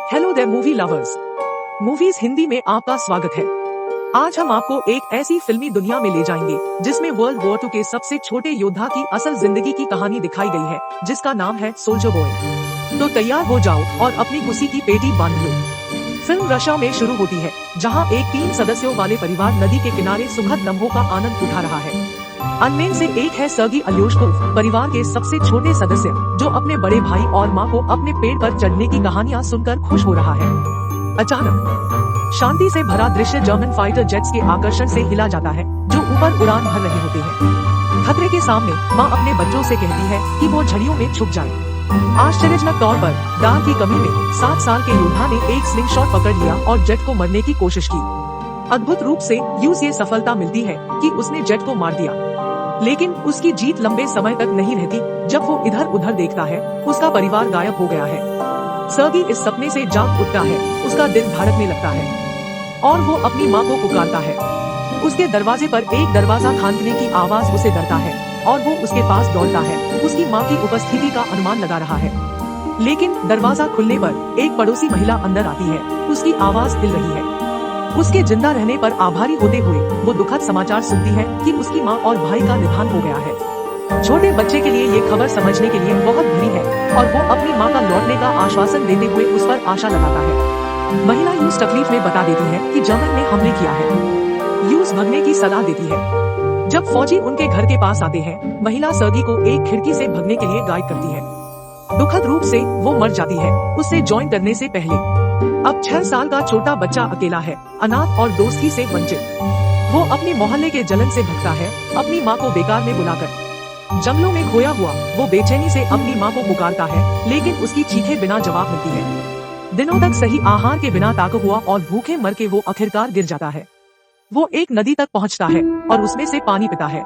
Hello there movie lovers, movies Hindi में आपका स्वागत है। आज हम आपको एक ऐसी फिल्मी दुनिया में ले जाएंगे जिसमें वर्ल्ड वॉर 2 के सबसे छोटे योद्धा की असल जिंदगी की कहानी दिखाई गई है, जिसका नाम है सोल्जर बॉय। तो तैयार हो जाओ और अपनी खुशी की पेटी बांध लो। फिल्म रशिया में शुरू होती है, जहां एक 3 सदस्यों वाले परिवार नदी के किनारे सुखद लम्हों का आनंद उठा रहा है। उनमें से एक है सर्गी अल्योशकोव, परिवार के सबसे छोटे सदस्य, जो अपने बड़े भाई और माँ को अपने पेड़ पर चढ़ने की कहानियाँ सुनकर खुश हो रहा है। अचानक शांति से भरा दृश्य जर्मन फाइटर जेट्स के आकर्षण से हिला जाता है, जो ऊपर उड़ान भर रहे होते हैं। खतरे के सामने माँ अपने बच्चों से कहती है कि वो झड़ियों में छुप जाएं। आश्चर्यजनक तौर पर दाल की कमी में 7 साल के योद्धा ने एक स्लिंग शॉट पकड़ लिया और जेट को मरने की कोशिश की। अद्भुत रूप से यूज ये सफलता मिलती है कि उसने जेट को मार दिया, लेकिन उसकी जीत लंबे समय तक नहीं रहती। जब वो इधर उधर देखता है, उसका परिवार गायब हो गया है। सर्गी इस सपने से जाग उठता है, उसका दिल धड़कने लगता है और वो अपनी माँ को पुकारता है। उसके दरवाजे पर एक दरवाजा खटखटाने की आवाज उसे डरता है और वो उसके पास दौड़ता है, उसकी माँ की उपस्थिति का अनुमान लगा रहा है। लेकिन दरवाजा खुलने पर एक पड़ोसी महिला अंदर आती है, उसकी आवाज हिल रही है। उसके जिंदा रहने पर आभारी होते हुए वो दुखद समाचार सुनती है कि उसकी माँ और भाई का निधन हो गया है। छोटे बच्चे के लिए ये खबर समझने के लिए बहुत भरी है और वो अपनी माँ का लौटने का आश्वासन देते हुए उस पर आशा लगाता है। महिला यूज तकलीफ में बता देती है कि जर्मन ने हमले किया है। यूज भगने की सलाह देती है। जब फौजी उनके घर के पास आते हैं, महिला सर्गी को एक खिड़की से भगने के लिए गाइड करती है। दुखद रूप से वो मर जाती है, उससे ज्वाइन करने से पहले। अब 6 साल का छोटा बच्चा अकेला है, अनाथ और दोस्ती से वंचित। वो अपने मोहल्ले के जलन से भटका है, अपनी माँ को बेकार में बुलाकर। जंगलों में खोया हुआ वो बेचैनी से अपनी माँ को पुकारता है, लेकिन उसकी चीखें बिना जवाब मिलती है। दिनों तक सही आहार के बिना ताका हुआ और भूखे मर के वो आखिरकार गिर जाता है। वो एक नदी तक पहुँचता है और उसमें से पानी पीता है,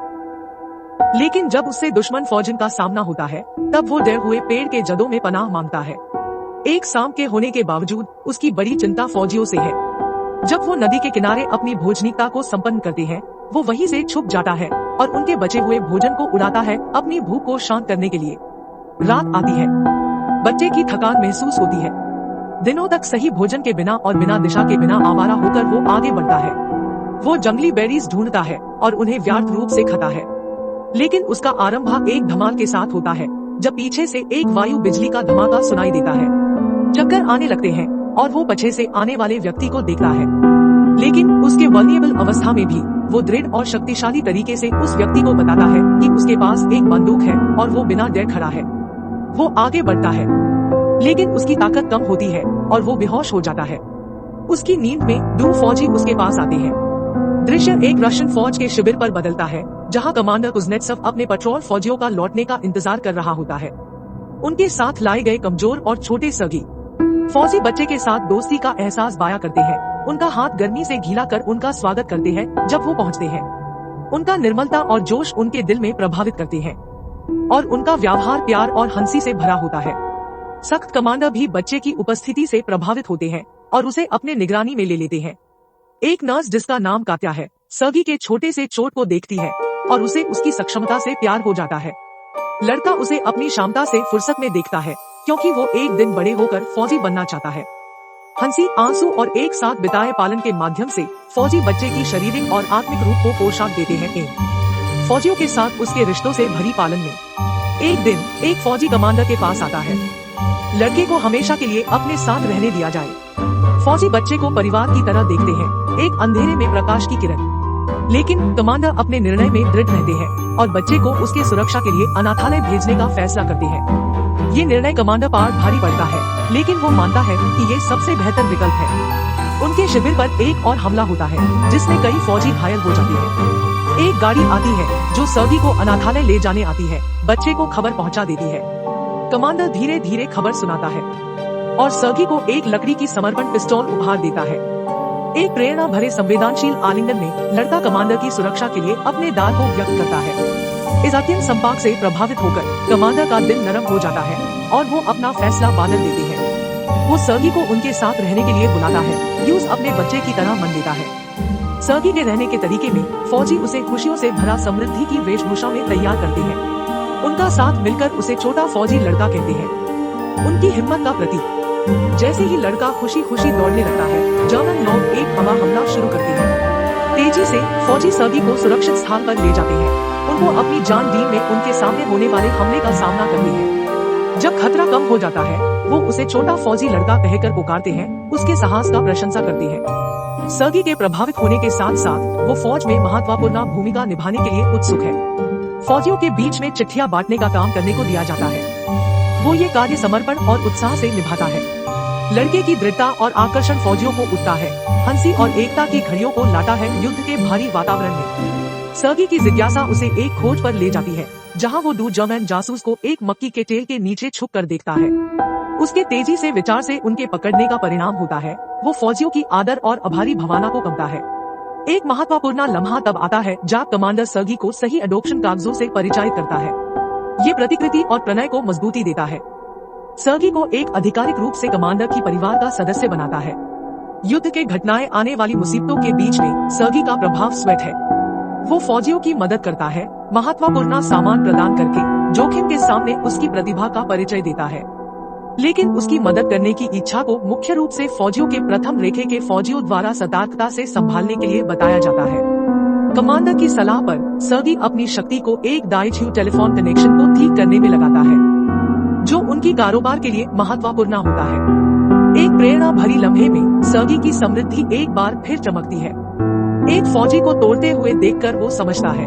लेकिन जब उससे दुश्मन फौजन का सामना होता है, तब वो डरे हुए पेड़ के जड़ों में पनाह मांगता है। एक शाम के होने के बावजूद उसकी बड़ी चिंता फौजियों से है। जब वो नदी के किनारे अपनी भोजनीयता को संपन्न करते हैं, वो वहीं से छुप जाता है और उनके बचे हुए भोजन को उड़ाता है अपनी भूख को शांत करने के लिए। रात आती है, बच्चे की थकान महसूस होती है। दिनों तक सही भोजन के बिना और बिना दिशा के बिना आवारा होकर वो आगे बढ़ता है। वो जंगली बेरीज ढूंढता है और उन्हें व्यर्थ रूप से खाता है, लेकिन उसका आरंभ एक धमाल के साथ होता है, जब पीछे से एक वायु बिजली का धमाका सुनाई देता है। चक्कर आने लगते हैं और वो पीछे से आने वाले व्यक्ति को देखता है, लेकिन उसके वल्नरेबल अवस्था में भी वो दृढ़ और शक्तिशाली तरीके से उस व्यक्ति को बताता है कि उसके पास एक बंदूक है और वो बिना डरे खड़ा है। वो आगे बढ़ता है, लेकिन उसकी ताकत कम होती है और वो बेहोश हो जाता है। उसकी नींद में 2 फौजी उसके पास आते हैं। दृश्य एक रशियन फौज के शिविर पर बदलता है, जहां कमांडर कुज़नेत्सव अपने पेट्रोल फौजियों का लौटने का इंतजार कर रहा होता है। उनके साथ लाए गए कमजोर और छोटे सर्गी फौजी बच्चे के साथ दोस्ती का एहसास बाया करते हैं। उनका हाथ गर्मी से गीला कर उनका स्वागत करते हैं जब वो पहुंचते हैं। उनका निर्मलता और जोश उनके दिल में प्रभावित करते हैं और उनका व्यवहार प्यार और हंसी से भरा होता है। सख्त कमांडर भी बच्चे की उपस्थिति से प्रभावित होते हैं और उसे अपने निगरानी में ले लेते हैं। एक नर्स जिसका नाम कात्या है, सर्गी के छोटे से चोट को देखती है और उसे उसकी सक्षमता से प्यार हो जाता है। लड़का उसे अपनी क्षमता से फुर्सत में देखता है, क्योंकि वो एक दिन बड़े होकर फौजी बनना चाहता है। हंसी, आंसू और एक साथ बिताए पालन के माध्यम से फौजी बच्चे की शारीरिक और आत्मिक रूप को पोशाक देते हैं। फौजियों के साथ उसके रिश्तों से भरी पालन में एक दिन एक फौजी कमांडर के पास आता है। लड़के को हमेशा के लिए अपने साथ रहने दिया जाए। फौजी बच्चे को परिवार की तरह देखते हैं, एक अंधेरे में प्रकाश की किरण। लेकिन कमांडर अपने निर्णय में दृढ़ रहते हैं और बच्चे को उसके सुरक्षा के लिए अनाथालय भेजने का फैसला करते हैं। ये निर्णय कमांडर पर भारी पड़ता है, लेकिन वो मानता है कि ये सबसे बेहतर विकल्प है। उनके शिविर पर एक और हमला होता है, जिसमें कई फौजी घायल हो जाते हैं। एक गाड़ी आती है जो सर्गी को अनाथालय ले जाने आती है, बच्चे को खबर पहुंचा देती है। कमांडर धीरे धीरे खबर सुनाता है और सर्गी को एक लकड़ी की समर्पण पिस्तौल उपहार देता है। एक प्रेरणा भरे संवेदनशील आलिंगन में लड़का कमांडर की सुरक्षा के लिए अपने दार को व्यक्त करता है। इस अत्यंत संपर्क से प्रभावित होकर कमांडर का दिल नरम हो जाता है और वो अपना फैसला बदल देते हैं। वो सर्गी को उनके साथ रहने के लिए बुलाता है, यूज अपने बच्चे की तरह मन देता है। सर्गी के रहने के तरीके में फौजी उसे खुशियों से भरा समृद्धि की वेशभूषा में तैयार करते हैं। उनका साथ मिलकर उसे छोटा फौजी लड़का कहते हैं। उनकी हिम्मत का प्रतीक जैसे ही लड़का खुशी खुशी दौड़ने लगता है, जर्मन लोग एक हवा हमला शुरू करते हैं। तेजी से फौजी सर्गी को सुरक्षित स्थान पर ले जाते हैं। उनको अपनी जान डी में उनके सामने होने वाले हमले का सामना करते हैं। जब खतरा कम हो जाता है, वो उसे छोटा फौजी लड़का कहकर पुकारते हैं, उसके साहस का प्रशंसा करते हैं। सर्गी के प्रभावित होने के साथ साथ वो फौज में महत्वपूर्ण भूमिका निभाने के लिए उत्सुक है। फौजियों के बीच में चिट्ठियां बांटने का काम करने को दिया जाता है। वो ये कार्य समर्पण और उत्साह से निभाता है। लड़के की दृढ़ता और आकर्षण फौजियों को उठता है, हंसी और एकता की घड़ियों को लाता है युद्ध के भारी वातावरण में। सर्गी की जिज्ञासा उसे एक खोज पर ले जाती है, जहां वो जर्मन जासूस को एक मक्की के तेल के नीचे छुप कर देखता है। उसके तेजी से विचार से उनके पकड़ने का परिणाम होता है, वो फौजियों की आदर और आभारी भावना को कमता है। एक महत्वपूर्ण लम्हा तब आता है जब कमांडर सर्गी को सही एडॉप्शन कागजों से परिचय करता है। ये प्रतिकृति और प्रणय को मजबूती देता है। सर्गी को एक आधिकारिक रूप से कमांडर की परिवार का सदस्य बनाता है। युद्ध के घटनाएं आने वाली मुसीबतों के बीच में सर्गी का प्रभाव स्वेट है। वो फौजियों की मदद करता है, महत्वपूर्ण सामान प्रदान करके जोखिम के सामने उसकी प्रतिभा का परिचय देता है। लेकिन उसकी मदद करने की इच्छा को मुख्य रूप से फौजियों के प्रथम रेखे के फौजियों द्वारा सतर्कता से संभालने के लिए बताया जाता है। कमांडर की सलाह पर सर्गी अपनी शक्ति को एक डाइच टेलीफोन कनेक्शन को ठीक करने में लगाता है, जो उनकी कारोबार के लिए महत्वपूर्ण होता है। एक प्रेरणा भरी लम्हे में सर्गी की समृद्धि एक बार फिर चमकती है। एक फौजी को तोड़ते हुए देखकर वो समझता है,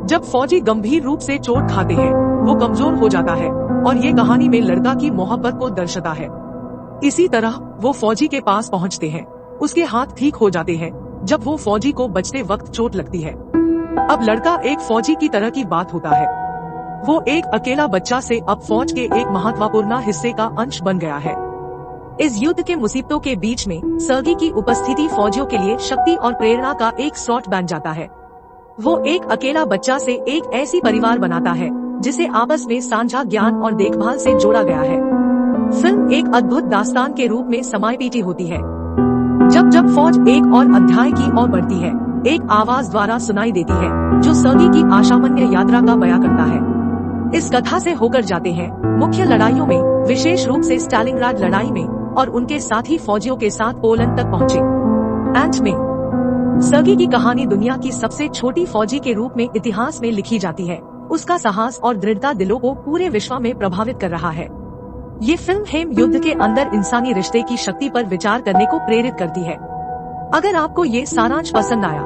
जब फौजी गंभीर रूप से चोट खाते हैं, वो कमजोर हो जाता है, और ये कहानी में लड़का की मोहब्बत को दर्शाता है। इसी तरह वो फौजी के पास पहुंचते हैं, उसके हाथ ठीक हो जाते हैं जब वो फौजी को बचते वक्त चोट लगती है। अब लड़का एक फौजी की तरह की बात होता है। वो एक अकेला बच्चा से अब फौज के एक महत्वपूर्ण हिस्से का अंश बन गया है। इस युद्ध के मुसीबतों के बीच में सर्गी की उपस्थिति फौजियों के लिए शक्ति और प्रेरणा का एक स्रोत बन जाता है। वो एक अकेला बच्चा से एक ऐसी परिवार बनाता है जिसे आपस में साझा ज्ञान और देखभाल से जोड़ा गया है। फिल्म एक अद्भुत दास्तान के रूप में समाप्ति होती है। जब जब फौज एक और अध्याय की ओर बढ़ती है, एक आवाज द्वारा सुनाई देती है जो सर्गी की असामान्य यात्रा का बयां करता है। इस कथा से होकर जाते हैं मुख्य लड़ाइयों में, विशेष रूप से स्टालिनग्राड लड़ाई में, और उनके साथी फौजियों के साथ पोलैंड तक पहुँचे। अंत में सर्गी की कहानी दुनिया की सबसे छोटी फौजी के रूप में इतिहास में लिखी जाती है। उसका साहस और दृढ़ता दिलों को पूरे विश्व में प्रभावित कर रहा है। ये फिल्म हेम युद्ध के अंदर इंसानी रिश्ते की शक्ति पर विचार करने को प्रेरित करती है। अगर आपको ये सारांश पसंद आया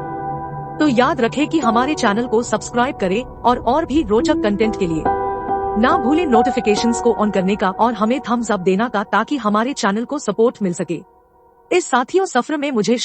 तो याद रखें कि हमारे चैनल को सब्सक्राइब करें और भी रोचक कंटेंट के लिए ना भूलें नोटिफिकेशंस को ऑन करने का और हमें थम्स अप देना का, ताकि हमारे चैनल को सपोर्ट मिल सके। इस साथियों सफर में मुझे